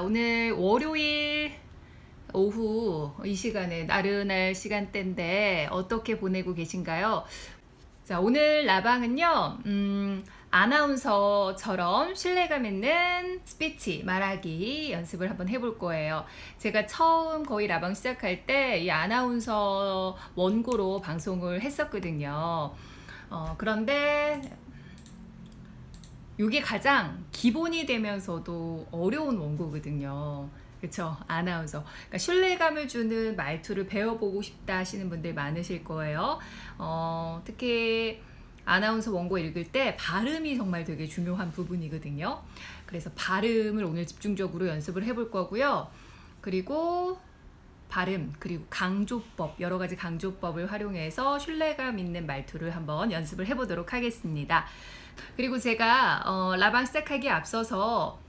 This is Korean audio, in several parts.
오늘 월요일 오후 이 시간에 나른할 시간대인데 어떻게 보내고 계신가요? 자, 오늘 라방은요, 아나운서처럼 신뢰감 있는 스피치, 말하기 연습을 한번 해볼 거예요. 제가 처음 거의 라방 시작할 때 이 아나운서 원고로 방송을 했었거든요. 그런데 이게 가장 기본이 되면서도 어려운 원고거든요. 그쵸? 아나운서. 그러니까 신뢰감을 주는 말투를 배워보고 싶다 하시는 분들 많으실 거예요. 특히 아나운서 원고 읽을 때 발음이 정말 되게 중요한 부분이거든요. 그래서 발음을 오늘 집중적으로 연습을 해볼 거고요. 그리고 발음, 그리고 강조법, 여러 가지 강조법을 활용해서 신뢰감 있는 말투를 한번 연습을 해보도록 하겠습니다. 그리고 제가 라방 시작하기에 앞서서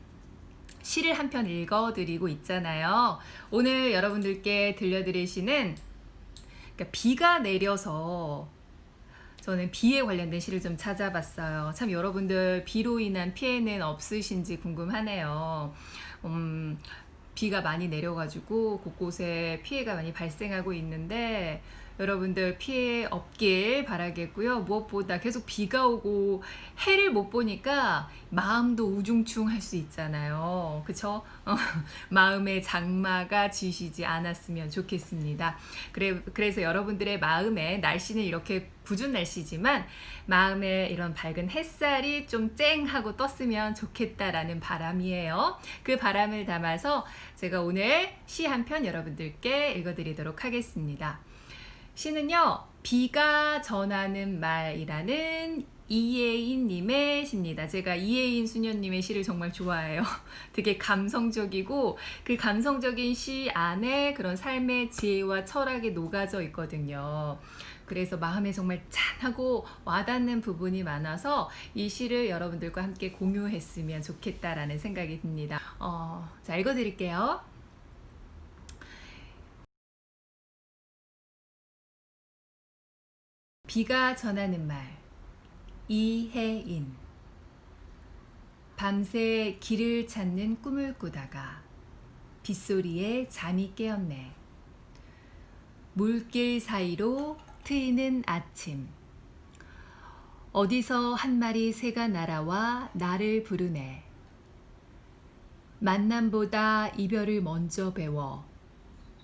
시를 한 편 읽어드리고 있잖아요. 오늘 여러분들께 들려드릴 시는 그러니까 비가 내려서 저는 비에 관련된 시를 좀 찾아봤어요. 참 여러분들 비로 인한 피해는 없으신지 궁금하네요. 비가 많이 내려가지고 곳곳에 피해가 많이 발생하고 있는데 여러분들 피해 없길 바라겠고요. 무엇보다 계속 비가 오고 해를 못 보니까 마음도 우중충할 수 있잖아요. 그쵸? 마음의 장마가 지시지 않았으면 좋겠습니다. 그래서 여러분들의 마음에 날씨는 이렇게 궂은 날씨지만 마음에 이런 밝은 햇살이 좀 쨍하고 떴으면 좋겠다라는 바람이에요. 그 바람을 담아서 제가 오늘 시 한 편 여러분들께 읽어드리도록 하겠습니다. 시는요, 비가 전하는 말이라는 이예인님의 시입니다. 제가 이예인 수녀님의 시를 정말 좋아해요. 되게 감성적이고 그 감성적인 시 안에 그런 삶의 지혜와 철학이 녹아져 있거든요. 그래서 마음에 정말 짠하고 와닿는 부분이 많아서 이 시를 여러분들과 함께 공유했으면 좋겠다라는 생각이 듭니다. 자, 읽어드릴게요. 비가 전하는 말 이혜인. 밤새 길을 찾는 꿈을 꾸다가 빗소리에 잠이 깨었네. 물길 사이로 트이는 아침. 어디서 한 마리 새가 날아와 나를 부르네. 만남보다 이별을 먼저 배워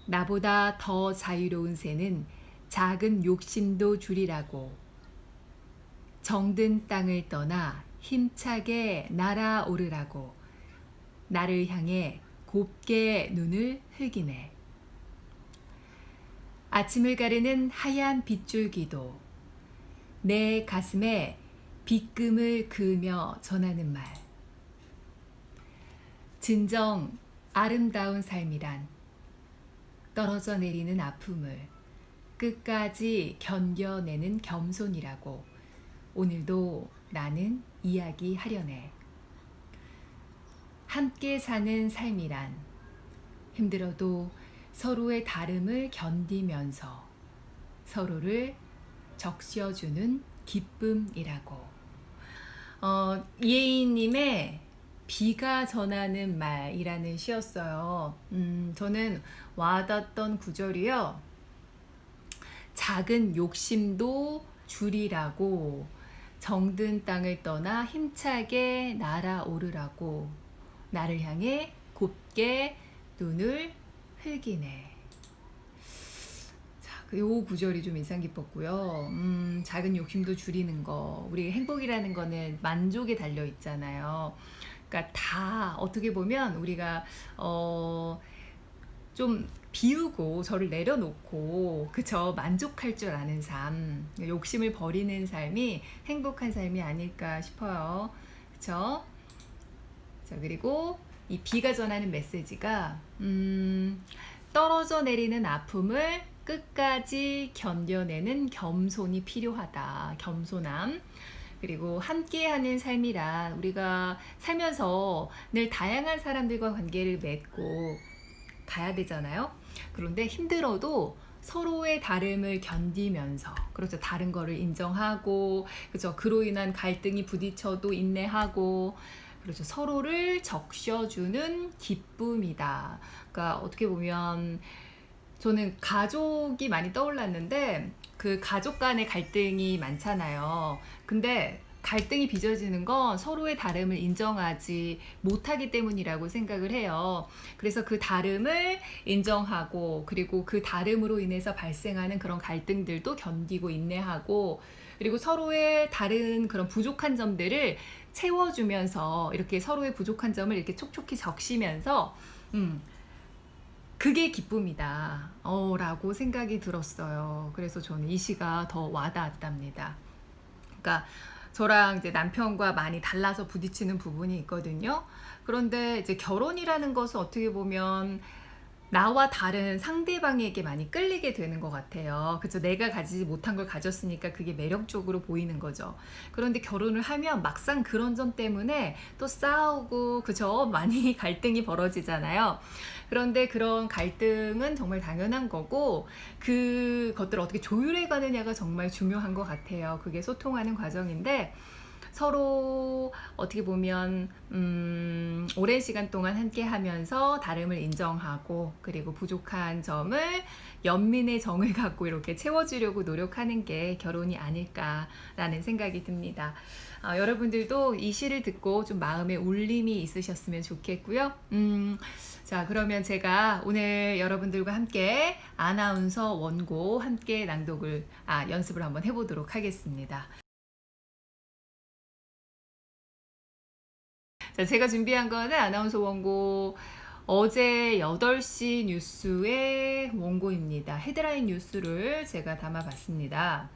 나보다 더 자유로운 새는 작은 욕심도 줄이라고. 정든 땅을 떠나 힘차게 날아오르라고 나를 향해 곱게 눈을 흘기네. 아침을 가르는 하얀 빗줄기도 내 가슴에 빗금을 그으며 전하는 말. 진정 아름다운 삶이란 떨어져 내리는 아픔을 끝까지 견뎌내는 겸손이라고 오늘도 나는 이야기하려네. 함께 사는 삶이란 힘들어도 서로의 다름을 견디면서 서로를 적셔주는 기쁨이라고. 이혜인님의 비가 전하는 말이라는 시였어요. 저는 와닿았던 구절이요. 작은 욕심도 줄이라고, 정든 땅을 떠나 힘차게 날아오르라고, 나를 향해 곱게 눈을 흘기네. 자, 요 구절이 좀 인상 깊었고요. 작은 욕심도 줄이는 거. 우리 행복이라는 거는 만족에 달려 있잖아요. 그러니까 다 어떻게 보면 우리가 좀 비우고 저를 내려놓고 그쵸 만족할 줄 아는 삶, 욕심을 버리는 삶이 행복한 삶이 아닐까 싶어요. 그쵸? 자, 그리고 이 비가 전하는 메시지가 떨어져 내리는 아픔을 끝까지 견뎌내는 겸손이 필요하다. 겸손함. 그리고 함께하는 삶이란 우리가 살면서 늘 다양한 사람들과 관계를 맺고 가야 되잖아요. 그런데 힘들어도 서로의 다름을 견디면서, 그렇죠, 다른 거를 인정하고, 그렇죠, 그로 인한 갈등이 부딪혀도 인내하고, 그렇죠. 서로를 적셔주는 기쁨이다. 그러니까 어떻게 보면 저는 가족이 많이 떠올랐는데 그 가족 간의 갈등이 많잖아요. 근데 갈등이 빚어지는 건 서로의 다름을 인정하지 못하기 때문이라고 생각을 해요. 그래서 그 다름을 인정하고 그리고 그 다름으로 인해서 발생하는 그런 갈등들도 견디고 인내하고 그리고 서로의 다른 그런 부족한 점들을 채워주면서 이렇게 서로의 부족한 점을 이렇게 촉촉히 적시면서 그게 기쁨이다 라고 생각이 들었어요. 그래서 저는 이 시가 더 와닿았답니다. 그러니까 저랑 이제 남편과 많이 달라서 부딪히는 부분이 있거든요. 그런데 이제 결혼이라는 것은 어떻게 보면 나와 다른 상대방에게 많이 끌리게 되는 것 같아요. 그쵸? 내가 가지지 못한 걸 가졌으니까 그게 매력적으로 보이는 거죠. 그런데 결혼을 하면 막상 그런 점 때문에 또 싸우고, 그죠? 많이 갈등이 벌어지잖아요. 그런데 그런 갈등은 정말 당연한 거고, 그것들을 어떻게 조율해 가느냐가 정말 중요한 것 같아요. 그게 소통하는 과정인데, 서로 어떻게 보면 오랜 시간 동안 함께 하면서 다름을 인정하고 그리고 부족한 점을 연민의 정을 갖고 이렇게 채워주려고 노력하는 게 결혼이 아닐까라는 생각이 듭니다. 여러분들도 이 시를 듣고 좀 마음에 울림이 있으셨으면 좋겠고요. 자, 그러면 제가 오늘 여러분들과 함께 아나운서 원고 함께 낭독을 연습을 한번 해보도록 하겠습니다. 자, 제가 준비한 거는 아나운서 원고 어제 8시 뉴스의 원고입니다. 헤드라인 뉴스를 제가 담아봤습니다.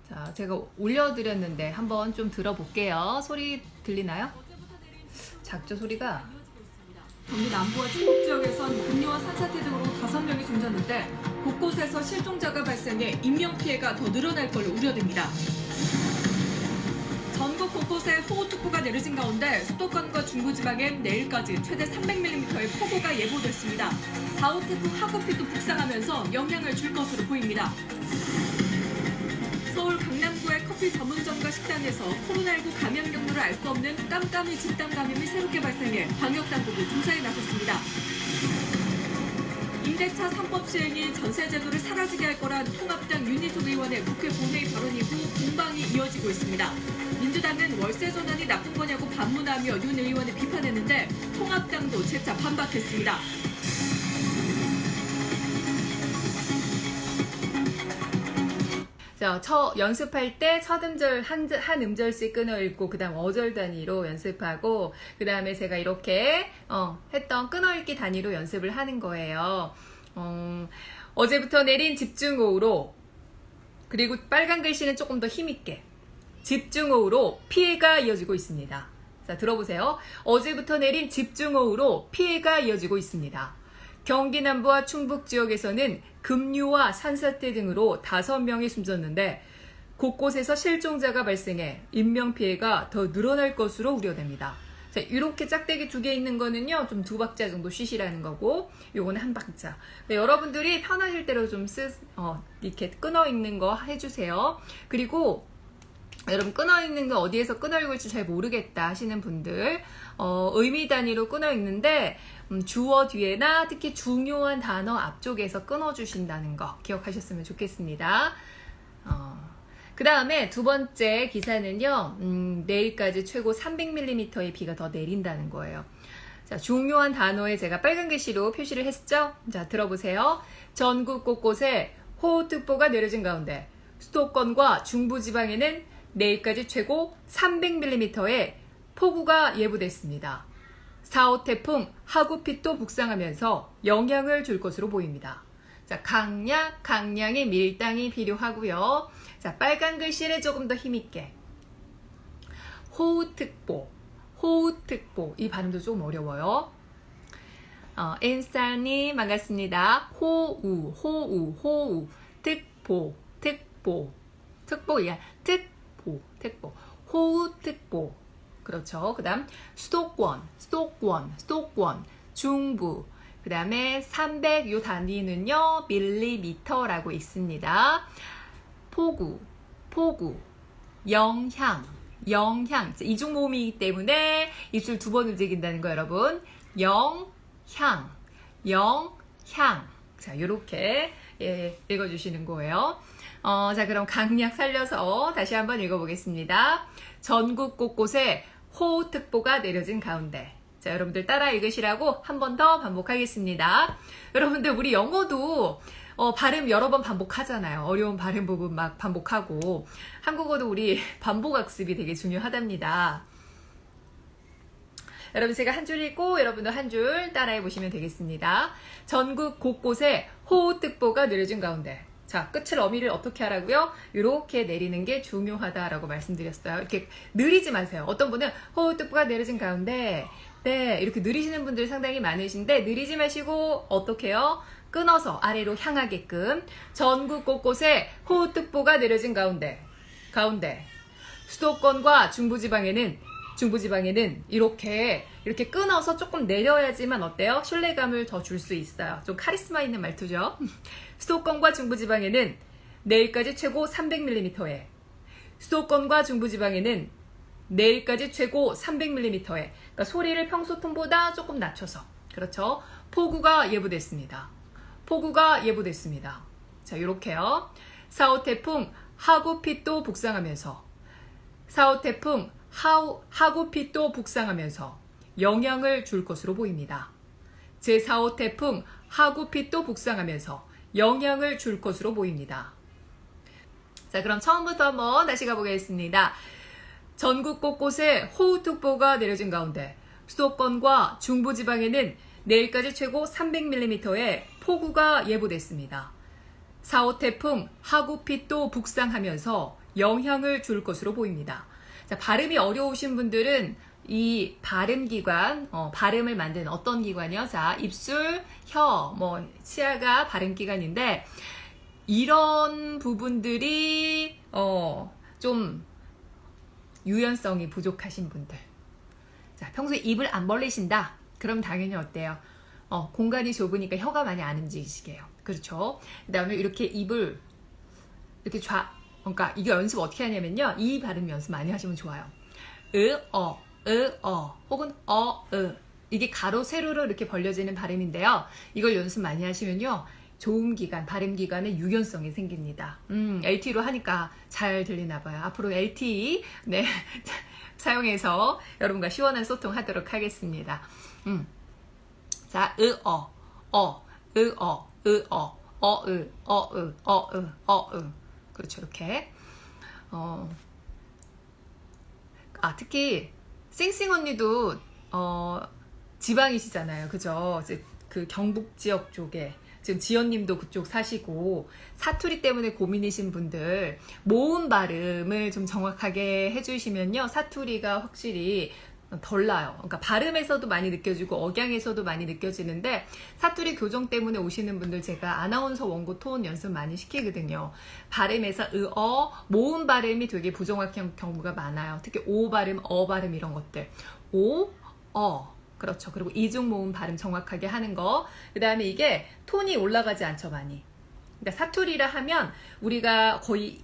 자, 제가 올려드렸는데 한번 좀 들어볼게요. 소리 들리나요? 작죠, 소리가? 경기 남부와 충북 지역에선 급류와 산사태 등으로 5명이 숨졌는데 곳곳에서 실종자가 발생해 인명피해가 더 늘어날 걸로 우려됩니다. 전국 곳곳에 호우특보가 내려진 가운데 수도권과 중부지방엔 내일까지 최대 300mm의 폭우가 예보됐습니다. 4호 태풍 하구피도 북상하면서 영향을 줄 것으로 보입니다. 서울 강남구의 커피 전문점과 식당에서 코로나19 감염 경로를 알 수 없는 깜깜이 집단 감염이 새롭게 발생해 방역당국이 조사에 나섰습니다. 임대차 3법 시행이 전세제도를 사라지게 할 거란 통합당 윤희숙 의원의 국회 본회의 발언 이후 공방이 이어지고 있습니다. 민주당은 월세 전환이 나쁜 거냐고 반문하며 윤 의원을 비판했는데 통합당도 재차 반박했습니다. 자, 연습할 때 첫 음절 한 음절씩 끊어 읽고 그 다음 어절 단위로 연습하고 그 다음에 제가 이렇게 했던 끊어 읽기 단위로 연습을 하는 거예요. 어제부터 내린 집중호우로 그리고 빨간 글씨는 조금 더 힘있게 집중호우로 피해가 이어지고 있습니다. 자, 들어보세요. 어제부터 내린 집중호우로 피해가 이어지고 있습니다. 경기 남부와 충북 지역에서는 급류와 산사태 등으로 5명이 숨졌는데 곳곳에서 실종자가 발생해 인명피해가 더 늘어날 것으로 우려됩니다. 자, 이렇게 짝대기 2개 있는 거는요, 좀 2박자 정도 쉬시라는 거고, 요거는 1박자. 네, 여러분들이 편하실 대로 좀 이렇게 끊어 읽는 거 해주세요. 그리고 여러분 끊어 읽는 거 어디에서 끊어 읽을지 잘 모르겠다 하시는 분들 의미 단위로 끊어 읽는데 주어 뒤에나 특히 중요한 단어 앞쪽에서 끊어 주신다는 거 기억하셨으면 좋겠습니다. 그 다음에 두 번째 기사는요, 내일까지 최고 300mm의 비가 더 내린다는 거예요. 자, 중요한 단어에 제가 빨간 글씨로 표시를 했죠? 자, 들어보세요. 전국 곳곳에 호우특보가 내려진 가운데 수도권과 중부지방에는 내일까지 최고 300mm의 폭우가 예보됐습니다. 4호 태풍 하구핏도 북상하면서 영향을 줄 것으로 보입니다. 자, 강량의 밀당이 필요하고요. 자, 빨간 글씨를 조금 더 힘있게. 호우특보. 이 발음도 좀 어려워요. 엔스타님 반갑습니다. 호우. 특보. 호우특보. 그렇죠. 그 다음 수도권. 중부. 그 다음에 300 요 단위는요, 밀리미터라고 있습니다. 폭우. 영향. 영향. 이중 모음이기 때문에 입술 두 번 움직인다는 거 여러분. 영향. 영향. 자, 요렇게 읽어주시는 거예요. 자, 그럼 강약 살려서 다시 한번 읽어보겠습니다. 전국 곳곳에 호우특보가 내려진 가운데. 자, 여러분들 따라 읽으시라고 한 번 더 반복하겠습니다. 여러분들 우리 영어도 발음 여러 번 반복하잖아요. 어려운 발음 부분 막 반복하고. 한국어도 우리 반복학습이 되게 중요하답니다. 여러분 제가 한 줄 읽고 여러분도 한 줄 따라해 보시면 되겠습니다. 전국 곳곳에 호우특보가 내려진 가운데. 자, 끝을 어미를 어떻게 하라고요? 이렇게 내리는 게 중요하다라고 말씀드렸어요. 이렇게 느리지 마세요. 어떤 분은 호우특보가 내려진 가운데 네, 이렇게 느리시는 분들 상당히 많으신데 느리지 마시고 어떻게 해요? 끊어서 아래로 향하게끔 전국 곳곳에 호우특보가 내려진 가운데 수도권과 중부지방에는 이렇게 끊어서 조금 내려야지만 어때요? 신뢰감을 더 줄 수 있어요. 좀 카리스마 있는 말투죠. 수도권과 중부지방에는 내일까지 최고 300mm에 수도권과 중부지방에는 내일까지 최고 300mm에 그러니까 소리를 평소 톤보다 조금 낮춰서 그렇죠. 폭우가 예보됐습니다. 자, 요렇게요. 4호 태풍 하구핏도 북상하면서 영향을 줄 것으로 보입니다. 제4호 태풍 하구핏도 북상하면서 영향을 줄 것으로 보입니다. 자, 그럼 처음부터 한번 다시 가보겠습니다. 전국 곳곳에 호우특보가 내려진 가운데 수도권과 중부지방에는 내일까지 최고 300mm의 폭우가 예보됐습니다. 4호 태풍 하구핏도 북상하면서 영향을 줄 것으로 보입니다. 자, 발음이 어려우신 분들은 이 발음기관, 발음을 만드는 어떤 기관이요? 자, 입술, 혀, 치아가 발음기관인데 이런 부분들이 좀 유연성이 부족하신 분들. 자, 평소에 입을 안 벌리신다? 그럼 당연히 어때요? 공간이 좁으니까 혀가 많이 안 움직이시게요. 그렇죠? 그 다음에 이렇게 입을 이렇게 그러니까 이거 연습 어떻게 하냐면요. 이 발음 연습 많이 하시면 좋아요. 혹은 이게 가로 세로로 이렇게 벌려지는 발음인데요. 이걸 연습 많이 하시면요. 조음기관, 발음기관의 유연성이 생깁니다. LTE로 하니까 잘 들리나 봐요. 앞으로 LTE 네, 사용해서 여러분과 시원한 소통하도록 하겠습니다. 자, 그렇죠. 이렇게. 특히 싱싱 언니도 지방이시잖아요. 그죠? 이제 그 경북 지역 쪽에 지금 지연님도 그쪽 사시고 사투리 때문에 고민이신 분들 모음 발음을 좀 정확하게 해주시면요. 사투리가 확실히 덜 나요. 그러니까 발음에서도 많이 느껴지고 억양에서도 많이 느껴지는데 사투리 교정 때문에 오시는 분들 제가 아나운서 원고 톤 연습 많이 시키거든요. 발음에서 모음 발음이 되게 부정확한 경우가 많아요. 특히 오 발음, 발음 이런 것들. 그렇죠. 그리고 이중 모음 발음 정확하게 하는 거. 그 다음에 이게 톤이 올라가지 않죠, 많이. 그러니까 사투리라 하면 우리가 거의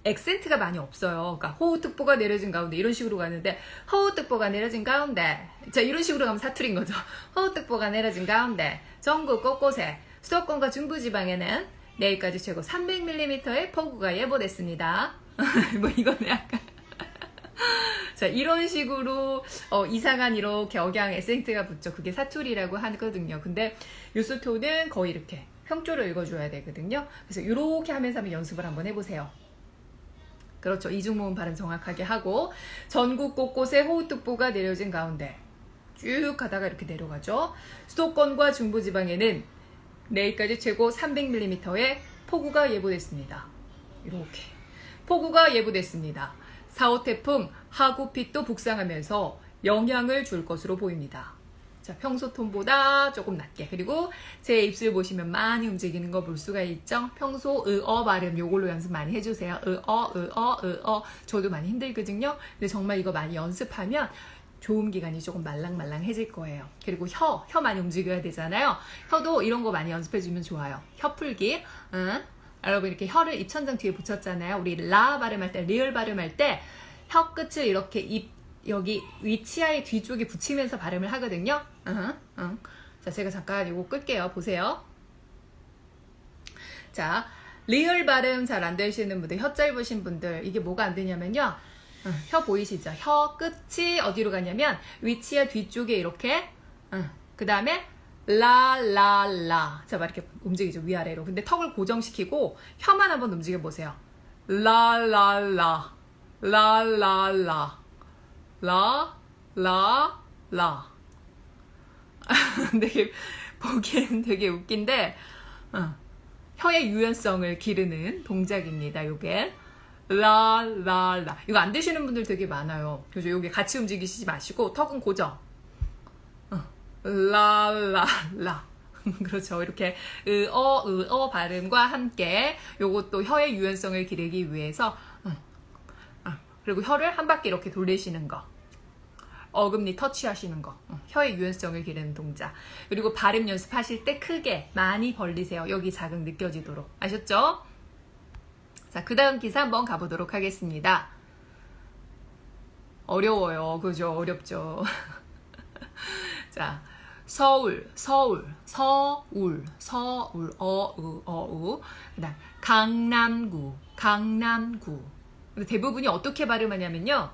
액센트가 많이 없어요. 그러니까 호우특보가 내려진 가운데 이런 식으로 가는데 호우특보가 내려진 가운데 자 이런 식으로 가면 사투리인 거죠. 호우특보가 내려진 가운데 전국 곳곳에 수도권과 중부지방에는 내일까지 최고 300mm의 폭우가 예보됐습니다. 이거는 약간 자 이런 식으로 이상한 이렇게 억양 액센트가 붙죠. 그게 사투리라고 하거든요. 근데 유스톤은 거의 이렇게 평조를 읽어줘야 되거든요. 그래서 이렇게 하면서 한번 연습을 한번 해보세요. 그렇죠. 이중모음 발음 정확하게 하고 전국 곳곳에 호우특보가 내려진 가운데 쭉 가다가 이렇게 내려가죠. 수도권과 중부지방에는 내일까지 최고 300mm의 폭우가 예보됐습니다. 이렇게 폭우가 예보됐습니다. 4호 태풍 하구핏도 북상하면서 영향을 줄 것으로 보입니다. 자, 평소 톤보다 조금 낮게. 그리고 제 입술 보시면 많이 움직이는 거 볼 수가 있죠. 평소 발음 요걸로 연습 많이 해주세요. 저도 많이 힘들거든요. 근데 정말 이거 많이 연습하면 조음기관이 조금 말랑말랑해질 거예요. 그리고 혀 많이 움직여야 되잖아요. 혀도 이런 거 많이 연습해주면 좋아요. 혀 풀기. 여러분 이렇게 혀를 입천장 뒤에 붙였잖아요. 우리 라 발음할 때, 리을 발음할 때 혀 끝을 이렇게 입 여기 위치아의 뒤쪽에 붙이면서 발음을 하거든요. 자, 제가 잠깐 이거 끌게요. 보세요. 자, 리을 발음 잘 안 되시는 분들, 혀 짧으신 분들, 이게 뭐가 안 되냐면요. 혀 보이시죠? 혀 끝이 어디로 가냐면 위치아 뒤쪽에 이렇게, 그 다음에 라라라. 자, 막 이렇게 움직이죠. 위아래로. 근데 턱을 고정시키고 혀만 한번 움직여 보세요. 라라라, 라라라, 라라라. 되게 보기엔 되게 웃긴데 혀의 유연성을 기르는 동작입니다. 요게 라라라. 이거 안 되시는 분들 되게 많아요. 그래서 요게 같이 움직이시지 마시고 턱은 고정. 라라라. 그렇죠. 이렇게 으어 발음과 함께 요것도 혀의 유연성을 기르기 위해서 그리고 혀를 한 바퀴 이렇게 돌리시는 거. 어금니 터치하시는 거. 혀의 유연성을 기르는 동작. 그리고 발음 연습하실 때 크게 많이 벌리세요. 여기 자극 느껴지도록. 아셨죠? 자, 그 다음 기사 한번 가보도록 하겠습니다. 어려워요. 그죠? 어렵죠? 자, 서울, 어우. 그 다음, 강남구. 근데 대부분이 어떻게 발음하냐면요.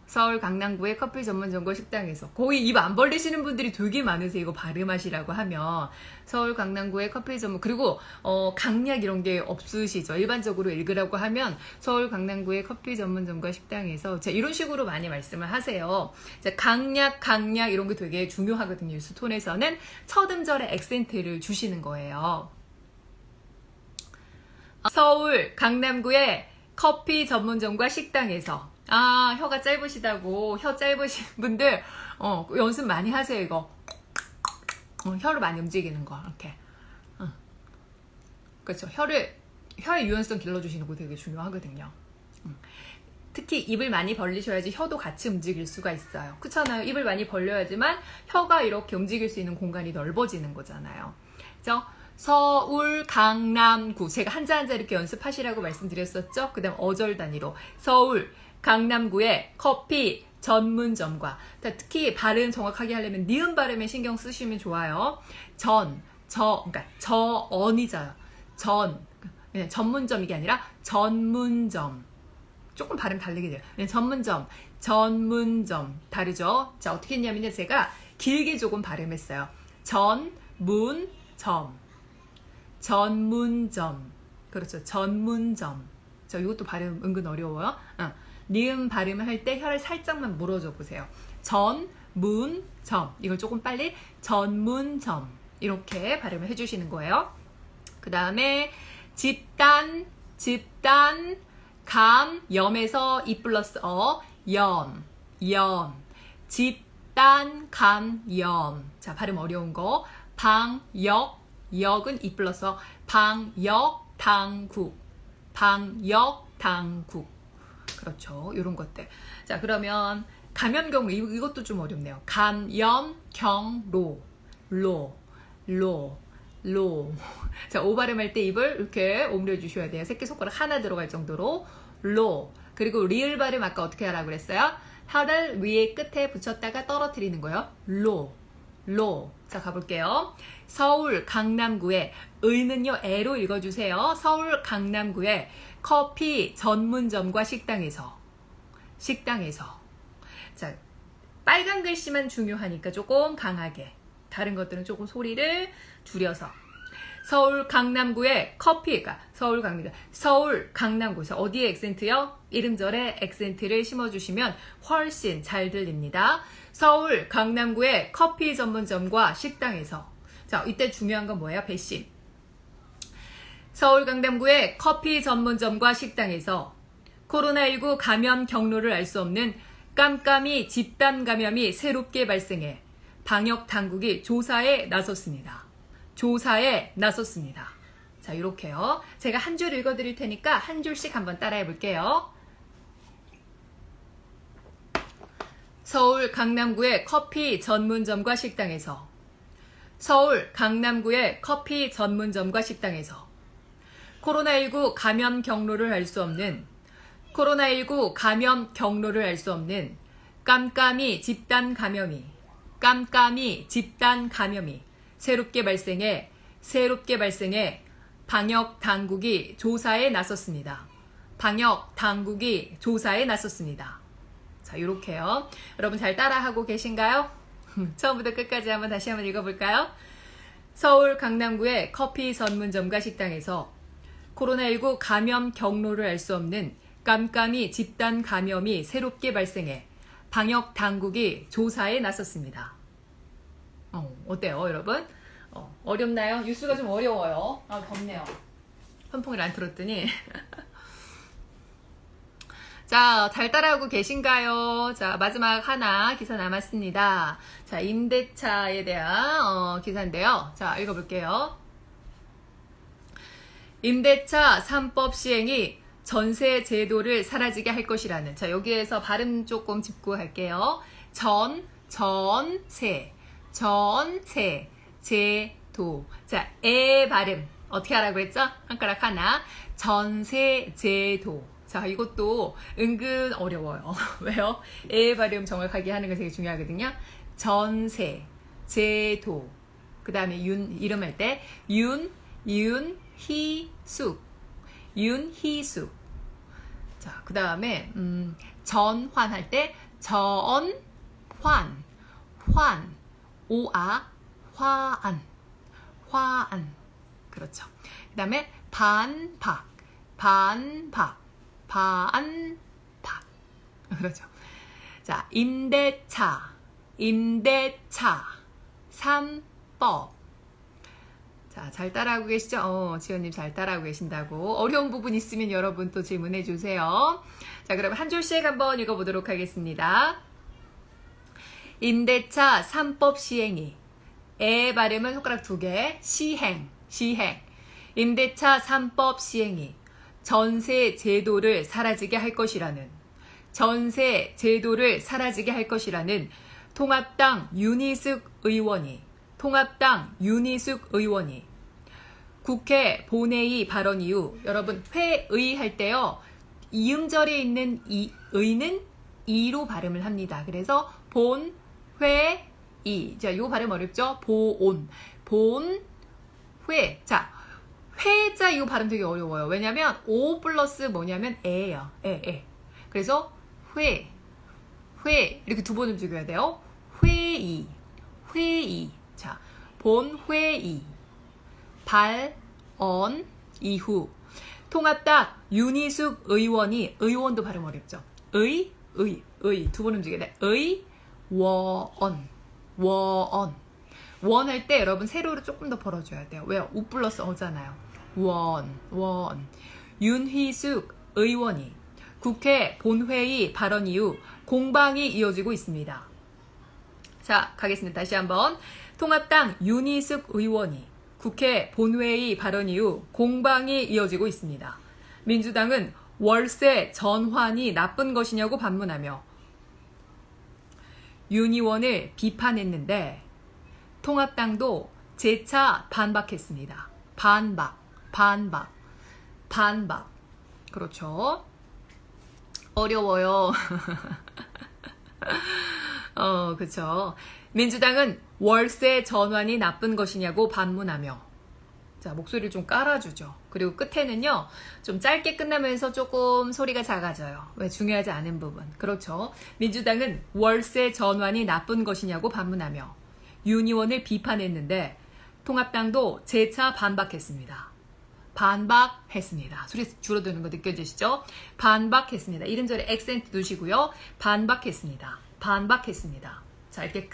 서울 강남구의 커피 전문점과 식당에서 거의 입 안 벌리시는 분들이 되게 많으세요. 이거 발음하시라고 하면 서울 강남구의 커피 전문 그리고 강약 이런 게 없으시죠. 일반적으로 읽으라고 하면 서울 강남구의 커피 전문점과 식당에서 자, 이런 식으로 많이 말씀을 하세요. 자, 강약 이런 게 되게 중요하거든요. 뉴스톤에서는 첫 음절에 액센트를 주시는 거예요. 서울 강남구의 커피 전문점과 식당에서 혀가 짧으시다고 혀 짧으신 분들 연습 많이 하세요. 이거 혀를 많이 움직이는 거 이렇게 그렇죠. 혀의 유연성 길러주시는 거 되게 중요하거든요. 특히 입을 많이 벌리셔야지 혀도 같이 움직일 수가 있어요. 그렇잖아요. 입을 많이 벌려야지만 혀가 이렇게 움직일 수 있는 공간이 넓어지는 거잖아요. 그렇죠? 서울 강남구 제가 한자 이렇게 연습하시라고 말씀드렸었죠. 그 다음 어절 단위로 서울 강남구의 커피 전문점과 특히 발음 정확하게 하려면 니은 발음에 신경 쓰시면 좋아요. 그러니까 저언이잖아요. 전문점 이게 아니라 전문점. 조금 발음 다르게 돼요. 전문점 다르죠. 자, 어떻게 했냐면요. 제가 길게 조금 발음했어요. 전문점. 그렇죠. 전문점. 이것도 발음 은근 어려워요. 니은 발음을 할 때 혀를 살짝만 물어줘 보세요. 전문점. 이걸 조금 빨리 전문점. 이렇게 발음을 해주시는 거예요. 그 다음에 집단, 염에서 이 플러스 염. 집단, 염. 자, 발음 어려운 거. 역은 이 플러스 방역당국. 그렇죠. 이런 것들. 자, 그러면 감염경로 이것도 좀 어렵네요. 감염경로 로. 자, 오 발음할 때 입을 이렇게 오므려 주셔야 돼요. 새끼손가락 하나 들어갈 정도로 로. 그리고 리을 발음 아까 어떻게 하라고 그랬어요? 혀를 위에 끝에 붙였다가 떨어뜨리는 거예요. 로. 자, 가볼게요. 서울 강남구의 의는요 애로 읽어주세요. 서울 강남구의 커피 전문점과 식당에서. 자, 빨간 글씨만 중요하니까 조금 강하게. 다른 것들은 조금 소리를 줄여서. 서울 강남구의 커피가 서울 강남구에서 어디에 액센트요? 이름절에 액센트를 심어주시면 훨씬 잘 들립니다. 서울 강남구의 커피 전문점과 식당에서. 자, 이때 중요한 건 뭐예요? 배심. 서울 강남구의 커피 전문점과 식당에서 코로나19 감염 경로를 알 수 없는 깜깜이 집단 감염이 새롭게 발생해 방역 당국이 조사에 나섰습니다. 자, 이렇게요. 제가 한 줄 읽어드릴 테니까 한 줄씩 한번 따라해 볼게요. 서울 강남구의 커피 전문점과 식당에서. 서울 강남구의 커피 전문점과 식당에서 코로나19 감염 경로를 알 수 없는 코로나19 감염 경로를 알 수 없는 깜깜이 집단 감염이 새롭게 발생해 방역 당국이 조사에 나섰습니다. 자, 이렇게요. 여러분 잘 따라하고 계신가요? 처음부터 끝까지 다시 한번 읽어볼까요? 서울 강남구의 커피 전문점과 식당에서 코로나19 감염 경로를 알 수 없는 깜깜이 집단 감염이 새롭게 발생해 방역 당국이 조사에 나섰습니다. 어때요, 여러분? 어렵나요? 뉴스가 좀 어려워요. 덥네요. 선풍기를 안 틀었더니. 자, 잘 따라하고 계신가요? 자, 마지막 하나 기사 남았습니다. 자, 임대차에 대한 기사인데요. 자, 읽어볼게요. 임대차 3법 시행이 전세 제도를 사라지게 할 것이라는, 자, 여기에서 발음 조금 짚고 갈게요. 전세, 제도. 자, 발음 어떻게 하라고 했죠? 한 가락 하나. 전세 제도. 자, 이것도 은근 어려워요. 왜요? 발음 정확하게 하는 게 되게 중요하거든요. 전세, 제도. 그 다음에 이름 할 때 윤희숙. 자, 그 다음에 전환 할 때 환. 화안. 그렇죠. 그 다음에 반박. 그렇죠. 자, 임대차 3법. 자, 잘 따라하고 계시죠? 지연님 잘 따라하고 계신다고. 어려운 부분 있으면 여러분 또 질문해 주세요. 자, 그럼 한 줄씩 한번 읽어보도록 하겠습니다. 임대차 3법 시행이, 발음은 손가락 2개, 시행. 임대차 3법 시행이 전세 제도를 사라지게 할 것이라는 통합당 윤희숙 의원이 국회 본회의 발언 이후, 여러분 회의 할 때요, 이음절에 있는 의는 이로 발음을 합니다. 그래서 본회의. 자, 요 발음 어렵죠? 본회. 자, 회자 이거 발음 되게 어려워요. 왜냐면 오 플러스 뭐냐면 에예요. 에. 그래서 회 이렇게 두 번 움직여야 돼요. 회의. 자, 본회의 발언 이후 통합당 윤희숙 의원도 발음 어렵죠. 의 두 번 움직여야 돼. 원 할 때 여러분 세로를 조금 더 벌어줘야 돼요. 왜요? 우 플러스 어잖아요. 원. 윤희숙 의원이 국회 본회의 발언 이후 공방이 이어지고 있습니다. 자, 가겠습니다. 다시 한번. 통합당 윤희숙 의원이 국회 본회의 발언 이후 공방이 이어지고 있습니다. 민주당은 월세 전환이 나쁜 것이냐고 반문하며 윤 의원을 비판했는데 통합당도 재차 반박했습니다. 반박. 그렇죠. 어려워요. 그렇죠. 민주당은 월세 전환이 나쁜 것이냐고 반문하며, 자, 목소리를 좀 깔아주죠. 그리고 끝에는요, 좀 짧게 끝나면서 조금 소리가 작아져요. 왜? 중요하지 않은 부분. 그렇죠. 민주당은 월세 전환이 나쁜 것이냐고 반문하며 윤 의원을 비판했는데 통합당도 재차 반박했습니다. 소리 줄어드는 거 느껴지시죠? 반박했습니다. 이름절에 액센트 두시고요. 반박했습니다. 자, 이렇게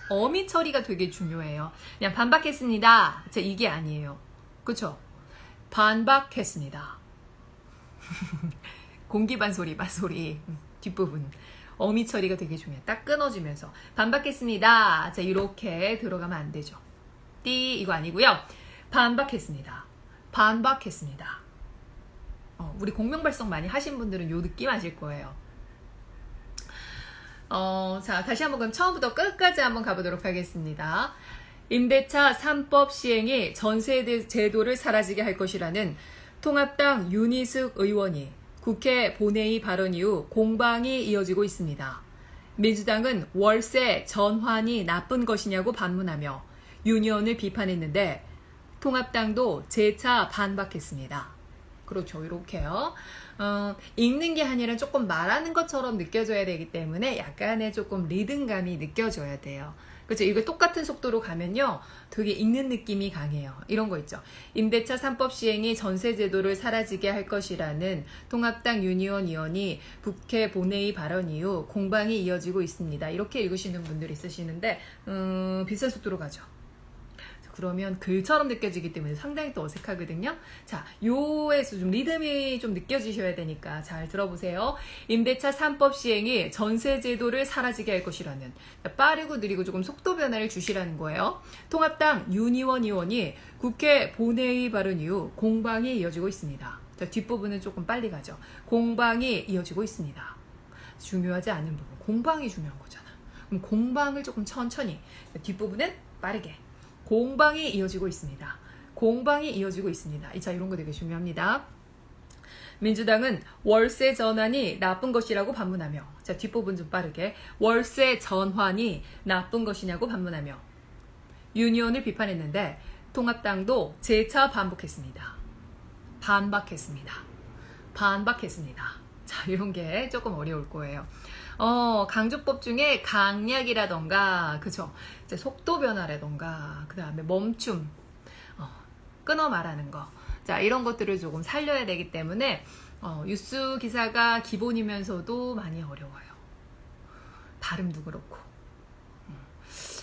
어미 처리가 되게 중요해요. 그냥 반박했습니다. 자, 이게 아니에요. 그쵸? 반박했습니다. 공기반소리, 맞소리 뒷부분. 어미 처리가 되게 중요해요. 딱 끊어지면서 반박했습니다. 자, 이렇게 들어가면 안 되죠. 띠 이거 아니고요. 반박했습니다. 우리 공명발성 많이 하신 분들은 요 느낌 아실 거예요. 자, 다시 한번 그럼 처음부터 끝까지 한번 가보도록 하겠습니다. 임대차 3법 시행이 전세 제도를 사라지게 할 것이라는 통합당 윤희숙 의원이 국회 본회의 발언 이후 공방이 이어지고 있습니다. 민주당은 월세 전환이 나쁜 것이냐고 반문하며 윤 의원을 비판했는데 통합당도 재차 반박했습니다. 그렇죠. 이렇게요. 읽는 게 아니라 조금 말하는 것처럼 느껴져야 되기 때문에 약간의 조금 리듬감이 느껴져야 돼요. 그렇죠. 이거 똑같은 속도로 가면요. 되게 읽는 느낌이 강해요. 이런 거 있죠. 임대차 3법 시행이 전세제도를 사라지게 할 것이라는 통합당 윤희원 의원이 국회 본회의 발언 이후 공방이 이어지고 있습니다. 이렇게 읽으시는 분들이 있으시는데 비슷한 속도로 가죠. 그러면 글처럼 느껴지기 때문에 상당히 또 어색하거든요. 자, 요에서 좀 리듬이 좀 느껴지셔야 되니까 잘 들어보세요. 임대차 3법 시행이 전세제도를 사라지게 할 것이라는, 빠르고 느리고 조금 속도 변화를 주시라는 거예요. 통합당 윤희원 의원이 국회 본회의 발언 이후 공방이 이어지고 있습니다. 자, 뒷부분은 조금 빨리 가죠. 공방이 이어지고 있습니다. 중요하지 않은 부분, 공방이 중요한 거잖아. 그럼 공방을 조금 천천히, 뒷부분은 빠르게. 공방이 이어지고 있습니다. 공방이 이어지고 있습니다. 자, 이런 거 되게 중요합니다. 민주당은 월세 전환이 나쁜 것이라고 반문하며, 자, 뒷부분 좀 빠르게. 월세 전환이 나쁜 것이냐고 반문하며 윤 의원을 비판했는데 통합당도 재차 반박했습니다. 자, 이런 게 조금 어려울 거예요. 강조법 중에 강약이라던가, 그죠? 이제 속도 변화라던가, 그 다음에 멈춤, 끊어 말하는 거. 자, 이런 것들을 조금 살려야 되기 때문에, 뉴스 기사가 기본이면서도 많이 어려워요. 발음도 그렇고.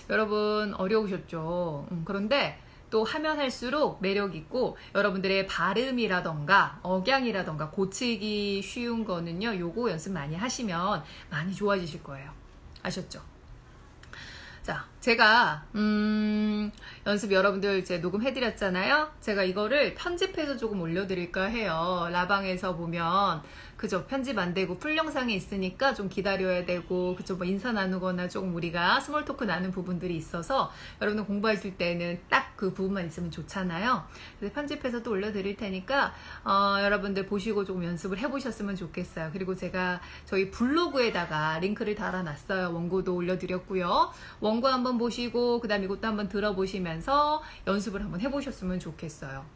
여러분, 어려우셨죠? 그런데, 또 하면 할수록 매력 있고 여러분들의 발음이라던가 억양이라던가 고치기 쉬운 거는요. 요거 연습 많이 하시면 많이 좋아지실 거예요. 아셨죠? 자, 제가 연습 여러분들 이제 녹음해드렸잖아요. 제가 이거를 편집해서 조금 올려드릴까 해요. 라방에서 보면 그죠? 편집 안 되고 풀 영상이 있으니까 좀 기다려야 되고 그죠? 뭐 인사 나누거나 조금 우리가 스몰 토크 나눈 부분들이 있어서 여러분들 공부하실 때는 딱 그 부분만 있으면 좋잖아요. 그래서 편집해서 또 올려드릴 테니까 여러분들 보시고 조금 연습을 해보셨으면 좋겠어요. 그리고 제가 저희 블로그에다가 링크를 달아놨어요. 원고도 올려드렸고요. 원고 한번 보시고 그 다음 이것도 한번 들어보시면서 연습을 한번 해보셨으면 좋겠어요.